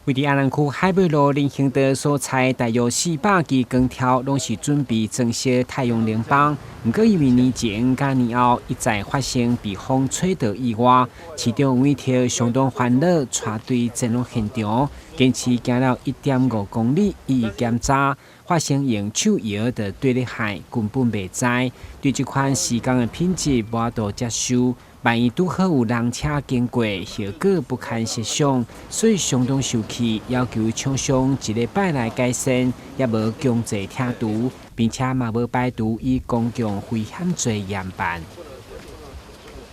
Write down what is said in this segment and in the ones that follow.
位伫阿南区海尾路林兴德所在，大约400支光条，拢是准备装饰太阳能板。不过因为年前甲年后一再发生被风吹倒意外，市长委托相当烦恼，带队前往现场，坚持行了1.5公里，一一检查，发现用手摇的对立害，根本袂知。对这款施工的品质无法度接受。万一拄好有人车经过，效果不堪设想，所以相当生气，要求厂商1礼拜来改善，也无强制拆除，并且嘛无排除以公共危险罪严办。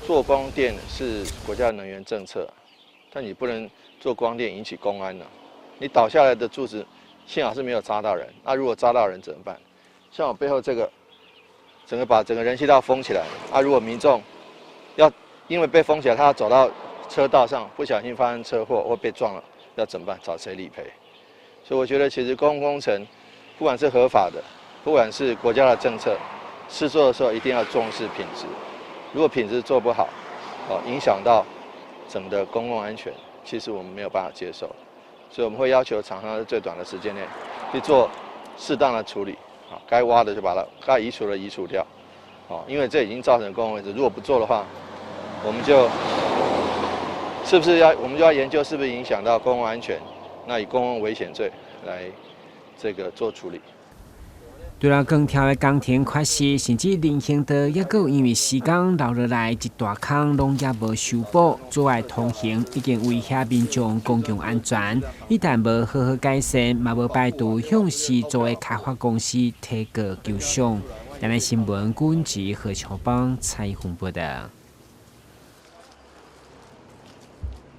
做光电是国家能源政策，但你不能做光电引起公安了。你倒下来的柱子幸好是没有扎到人，那如果扎到人怎么办？像我背后这个，把整个人行道封起来，如果民众要因为被封起来，他要走到车道上，不小心发生车祸或被撞了，要怎么办？找谁理赔？所以我觉得，其实公共工程，不管是合法的，不管是国家的政策，施作的时候一定要重视品质。如果品质做不好，影响到整个公共安全，其实我们没有办法接受。所以我们会要求厂商在最短的时间内去做适当的处理，该挖的就把它该移除的移除掉。因为这已经造成公共危险，如果不做的话，我们就要研究是不是影响到公共安全，那以公共危险罪来做处理。除了光条的工程缺失，甚至林兴德也有因为施工留落来一大坑，拢也无修补，阻碍通行，已经威胁民众公共安全。一旦无好好改善，嘛无排除向施作的开发公司提告求偿。台南新闻，军职何超邦采访报道。